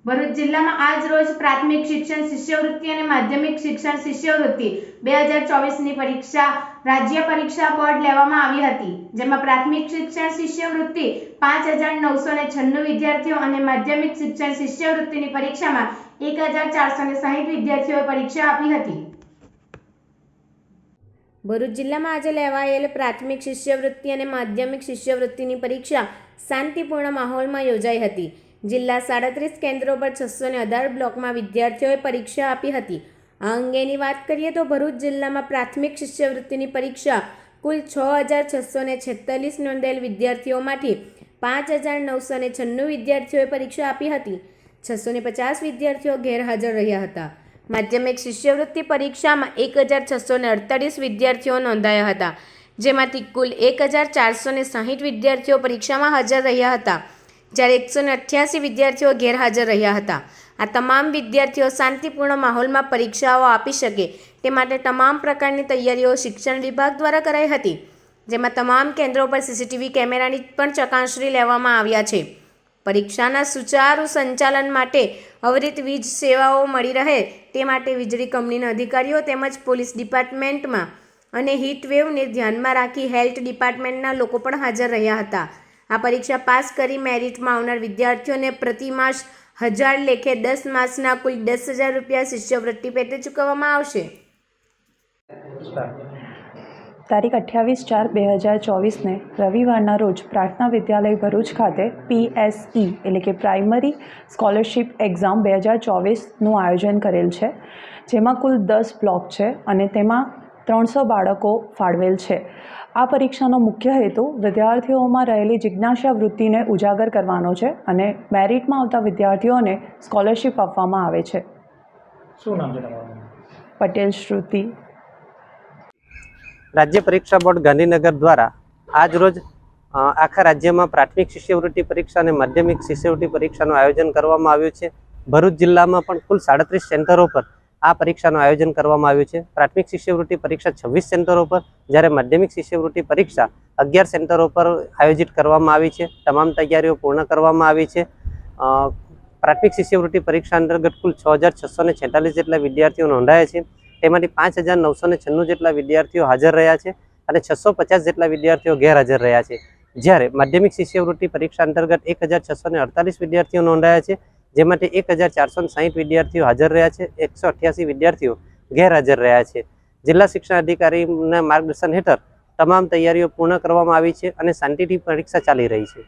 ભરૂચ જિલ્લામાં આજ રોજ પ્રાથમિક શિક્ષણ શિષ્યવૃત્તિ અને માધ્યમિક શિક્ષણ શિષ્યવૃત્તિ 2024ની પરીક્ષા રાજ્ય પરીક્ષા બોર્ડ લેવામાં આવી હતી, જેમાં પ્રાથમિક શિક્ષણ શિષ્યવૃત્તિ 5996 વિદ્યાર્થીઓ અને માધ્યમિક શિક્ષણ શિષ્યવૃત્તિની પરીક્ષામાં 1460 વિદ્યાર્થીઓએ પરીક્ષા આપી હતી। ભરૂચ જિલ્લામાં આજે લેવાયેલ પ્રાથમિક શિષ્યવૃત્તિ અને માધ્યમિક શિષ્યવૃત્તિની પરીક્ષા શાંતિપૂર્ણ માહોલમાં યોજાઈ હતી। જિલ્લા 37 કેન્દ્રો પર 618 બ્લોકમાં વિદ્યાર્થીઓએ પરીક્ષા આપી હતી। આ અંગેની વાત કરીએ તો ભરૂચ જિલ્લામાં પ્રાથમિક શિષ્યવૃત્તિની પરીક્ષા કુલ 6646 નોંધાયેલ વિદ્યાર્થીઓમાંથી 5996 વિદ્યાર્થીઓએ પરીક્ષા આપી હતી। 650 વિદ્યાર્થીઓ ગેરહાજર રહ્યા હતા। માધ્યમિક શિષ્યવૃત્તિ પરીક્ષામાં 1648 વિદ્યાર્થીઓ નોંધાયા હતા, જેમાંથી કુલ 1460 વિદ્યાર્થીઓ પરીક્ષામાં હાજર રહ્યા હતા, જ્યારે 188 વિદ્યાર્થીઓ ગેરહાજર રહ્યા હતા। આ તમામ વિદ્યાર્થીઓ શાંતિપૂર્ણ માહોલમાં પરીક્ષાઓ આપી શકે તે માટે તમામ પ્રકારની તૈયારીઓ શિક્ષણ વિભાગ દ્વારા કરાઈ હતી, જેમાં તમામ કેન્દ્રો પર સીસીટીવી કેમેરાની પણ ચકાસણી લેવામાં આવ્યા છે। પરીક્ષાના સુચારુ સંચાલન માટે અવિરત વીજ સેવાઓ મળી રહે તે માટે વીજળી કંપનીના અધિકારીઓ તેમજ પોલીસ ડિપાર્ટમેન્ટમાં અને હીટવેવને ધ્યાનમાં રાખી હેલ્થ ડિપાર્ટમેન્ટના લોકો પણ હાજર રહ્યા હતા। આ પરીક્ષા પાસ કરી મેરિટમાં આવનાર વિદ્યાર્થીઓને પ્રતિ માસ 1000 લેખે 10 માસના કુલ 10,000 રૂપિયા શિષ્યવૃત્તિ પેટે ચૂકવવામાં આવશે। તારીખ 28/4/2024ને રવિવારના રોજ પ્રાર્થના વિદ્યાલય ભરૂચ ખાતે PSE એટલે કે પ્રાઇમરી સ્કોલરશિપ એક્ઝામ 2024નું આયોજન કરેલ છે, જેમાં કુલ 10 બ્લોક છે અને તેમાં 300 બાળકો ફાળવેલ છે। આ પરીક્ષાનો મુખ્ય હેતુ વિદ્યાર્થીઓમાં રહેલી જિજ્ઞાસા વૃત્તિને ઉજાગર કરવાનો છે અને મેરિટમાં આવતા વિદ્યાર્થીઓને સ્કોલરશિપ આપવામાં આવે છે। શું નામ છે તમારું? પટેલ શ્રુતિ। રાજ્ય પરીક્ષા બોર્ડ ગાંધીનગર દ્વારા આજ રોજ આખા રાજ્યમાં પ્રાથમિક શિષ્યવૃત્તિ પરીક્ષા અને માધ્યમિક શિષ્યવૃત્તિ પરીક્ષાનું આયોજન કરવામાં આવ્યું છે। ભરૂચ જિલ્લામાં પણ કુલ 37 સેન્ટરો પર આ પરીક્ષાનું આયોજન કરવામાં આવ્યું છે। પ્રાથમિક શિષ્યવૃત્તિ પરીક્ષા 26 સેન્ટરો પર, જ્યારે માધ્યમિક શિષ્યવૃત્તિ પરીક્ષા 11 સેન્ટરો પર આયોજિત કરવામાં આવી છે। તમામ તૈયારીઓ પૂર્ણ કરવામાં આવી છે। પ્રાથમિક શિષ્યવૃત્તિ પરીક્ષા અંતર્ગત કુલ 6646 જેટલા વિદ્યાર્થીઓ નોંધાયા છે, તેમાંથી 5996 જેટલા વિદ્યાર્થીઓ હાજર રહ્યા છે અને 650 જેટલા વિદ્યાર્થીઓ ગેરહાજર રહ્યા છે, જ્યારે માધ્યમિક શિષ્યવૃત્તિ પરીક્ષા અંતર્ગત 1648 વિદ્યાર્થીઓ નોંધાયા છે, જેમાંથી 1460 વિદ્યાર્થીઓ હાજર રહ્યા છે, 188 વિદ્યાર્થીઓ ગેરહાજર રહ્યા છે। જિલ્લા શિક્ષણ અધિકારીના માર્ગદર્શન હેઠળ તમામ તૈયારીઓ પૂર્ણ કરવામાં આવી છે અને શાંતિથી પરીક્ષા ચાલી રહી છે।